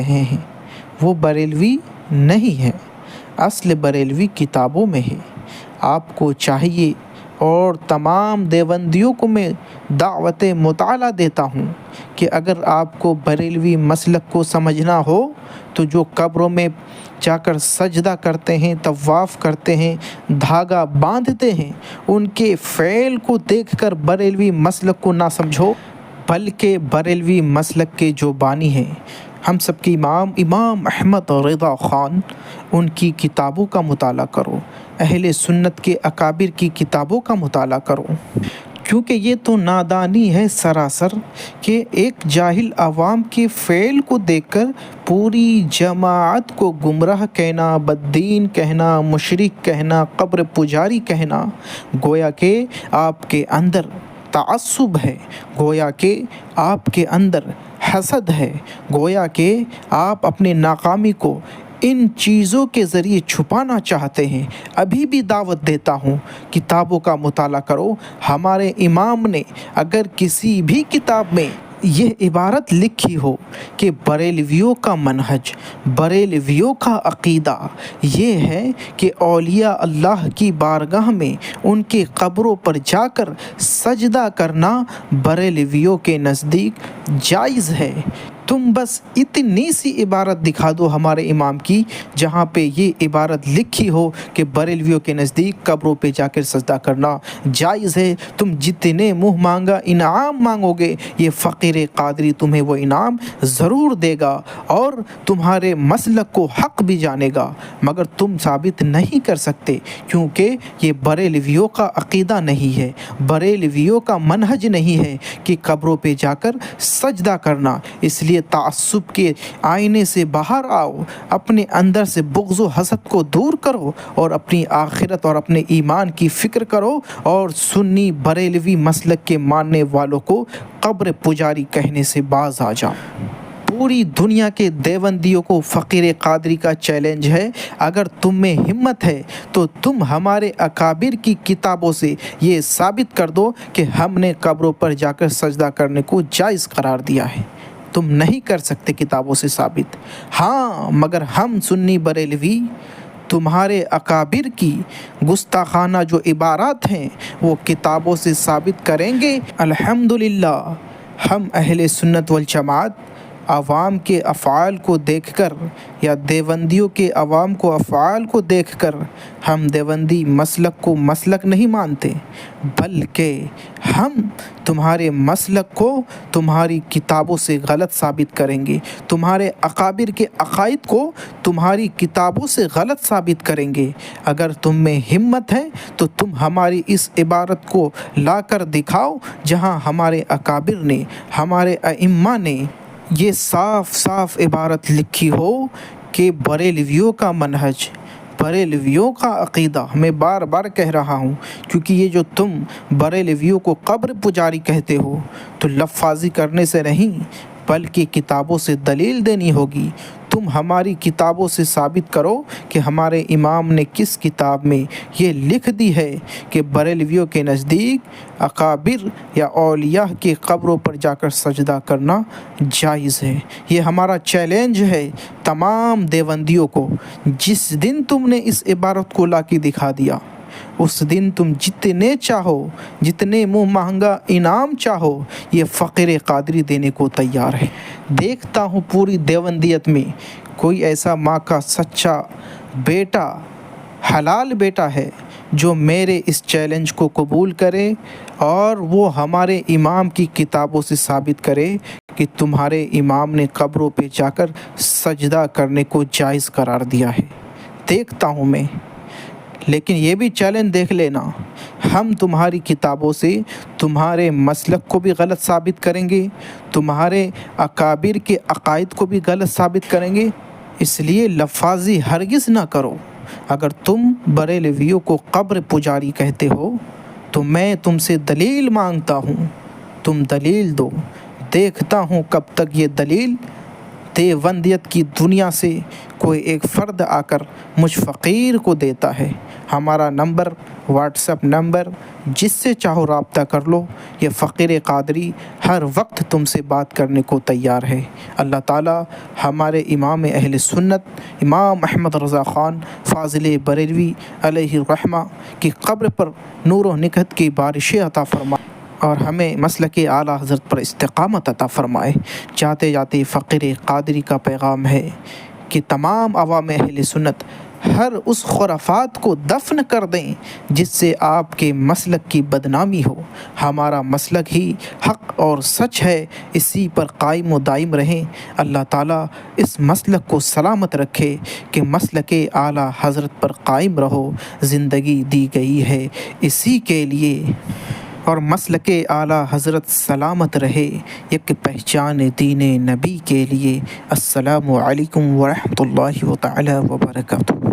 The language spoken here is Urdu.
رہے ہیں وہ بریلوی نہیں ہے، اصل بریلوی کتابوں میں ہے۔ آپ کو چاہیے اور تمام دیوبندیوں کو میں دعوت مطالعہ دیتا ہوں کہ اگر آپ کو بریلوی مسلک کو سمجھنا ہو تو جو قبروں میں جا کر سجدہ کرتے ہیں، طواف کرتے ہیں، دھاگا باندھتے ہیں، ان کے فعل کو دیکھ کر بریلوی مسلک کو نہ سمجھو، بلکہ بریلوی مسلک کے جو بانی ہیں ہم سب کے امام احمد رضا خان، ان کی کتابوں کا مطالعہ کرو، اہل سنت کے اکابر کی کتابوں کا مطالعہ کرو، کیونکہ یہ تو نادانی ہے سراسر کہ ایک جاہل عوام کے فعل کو دیکھ کر پوری جماعت کو گمراہ کہنا، بددین کہنا، مشرک کہنا، قبر پجاری کہنا، گویا کہ آپ کے اندر تعصب ہے، گویا کہ آپ کے اندر حسد ہے، گویا کہ آپ اپنے ناکامی کو ان چیزوں کے ذریعے چھپانا چاہتے ہیں۔ ابھی بھی دعوت دیتا ہوں، کتابوں کا مطالعہ کرو۔ ہمارے امام نے اگر کسی بھی کتاب میں یہ عبارت لکھی ہو کہ بریلویوں کا منہج، بریلویوں کا عقیدہ یہ ہے کہ اولیاء اللہ کی بارگاہ میں ان کے قبروں پر جا کر سجدہ کرنا بریلویوں کے نزدیک جائز ہے، تم بس اتنی سی عبارت دکھا دو ہمارے امام کی جہاں پہ یہ عبارت لکھی ہو کہ بریلویوں کے نزدیک قبروں پہ جا کر سجدہ کرنا جائز ہے، تم جتنے منہ مانگا انعام مانگو گے یہ فقیر قادری تمہیں وہ انعام ضرور دے گا اور تمہارے مسلک کو حق بھی جانے گا، مگر تم ثابت نہیں کر سکتے کیونکہ یہ بریلویوں کا عقیدہ نہیں ہے، بریلویوں کا منہج نہیں ہے کہ قبروں پہ جا کر سجدہ کرنا۔ اس لیے تعصب کے آئینے سے باہر آؤ، اپنے اندر سے بغض و حسد کو دور کرو اور اپنی آخرت اور اپنے ایمان کی فکر کرو اور سنی بریلوی مسلک کے ماننے والوں کو قبر پجاری کہنے سے باز آ جاؤ۔ پوری دنیا کے دیوبندیوں کو فقیر قادری کا چیلنج ہے، اگر تم میں ہمت ہے تو تم ہمارے اکابر کی کتابوں سے یہ ثابت کر دو کہ ہم نے قبروں پر جا کر سجدہ کرنے کو جائز قرار دیا ہے۔ تم نہیں کر سکتے کتابوں سے ثابت، ہاں مگر ہم سنی بریلوی تمہارے اکابر کی گستاخانہ جو عبارات ہیں وہ کتابوں سے ثابت کریں گے۔ الحمدللہ ہم اہل سنت والجماعت عوام کے افعال کو دیکھ کر یا دیوبندیوں کے عوام کو افعال کو دیکھ کر ہم دیوبندی مسلک کو مسلک نہیں مانتے، بلکہ ہم تمہارے مسلک کو تمہاری کتابوں سے غلط ثابت کریں گے، تمہارے اکابر کے عقائد کو تمہاری کتابوں سے غلط ثابت کریں گے۔ اگر تم میں ہمت ہے تو تم ہماری اس عبارت کو لا کر دکھاؤ جہاں ہمارے اکابر نے، ہمارے ائمہ نے یہ صاف صاف عبارت لکھی ہو کہ بریلویوں کا منہج، بریلویوں کا عقیدہ، میں بار بار کہہ رہا ہوں کیونکہ یہ جو تم بریلویوں کو قبر پجاری کہتے ہو تو لفظی کرنے سے نہیں بلکہ کتابوں سے دلیل دینی ہوگی۔ تم ہماری کتابوں سے ثابت کرو کہ ہمارے امام نے کس کتاب میں یہ لکھ دی ہے کہ بریلویوں کے نزدیک اکابر یا اولیاء کے قبروں پر جا کر سجدہ کرنا جائز ہے۔ یہ ہمارا چیلنج ہے تمام دیوبندیوں کو۔ جس دن تم نے اس عبارت کو لا کے دکھا دیا اس دن تم جتنے چاہو، جتنے منہ مہنگا انعام چاہو یہ فقیر قادری دینے کو تیار ہے۔ دیکھتا ہوں پوری دیوبندیت میں کوئی ایسا ماں کا سچا بیٹا، حلال بیٹا ہے جو میرے اس چیلنج کو قبول کرے اور وہ ہمارے امام کی کتابوں سے ثابت کرے کہ تمہارے امام نے قبروں پہ جا کر سجدہ کرنے کو جائز قرار دیا ہے۔ دیکھتا ہوں میں، لیکن یہ بھی چیلنج دیکھ لینا، ہم تمہاری کتابوں سے تمہارے مسلک کو بھی غلط ثابت کریں گے، تمہارے اکابر کے عقائد کو بھی غلط ثابت کریں گے، اس لیے لفظی ہرگز نہ کرو۔ اگر تم بریلویوں کو قبر پجاری کہتے ہو تو میں تم سے دلیل مانگتا ہوں، تم دلیل دو، دیکھتا ہوں کب تک یہ دلیل دیوبندیت کی دنیا سے کوئی ایک فرد آ کر مجھ فقیر کو دیتا ہے۔ ہمارا نمبر واٹس ایپ نمبر جس سے چاہو رابطہ کر لو. یہ فقیر قادری ہر وقت تم سے بات کرنے کو تیار ہے. اللہ تعالیٰ ہمارے امام اہل سنت امام احمد رضا خان فاضل بریلوی علیہ الرحمہ کی قبر پر نور و نکہت کی بارشیں عطا فرمائے اور ہمیں مسلک اعلیٰ حضرت پر استقامت عطا فرمائے. جاتے جاتے فقیر قادری کا پیغام ہے کہ تمام عوام اہل سنت ہر اس خرافات کو دفن کر دیں جس سے آپ کے مسلک کی بدنامی ہو. ہمارا مسلک ہی حق اور سچ ہے، اسی پر قائم و دائم رہیں. اللہ تعالیٰ اس مسلک کو سلامت رکھے کہ مسلک اعلیٰ حضرت پر قائم رہو. زندگی دی گئی ہے اسی کے لیے اور مسلک اعلیٰ حضرت سلامت رہے یک پہچان دین نبی کے لیے. السلام علیکم ورحمۃ اللہ تعالی وبرکاتہ.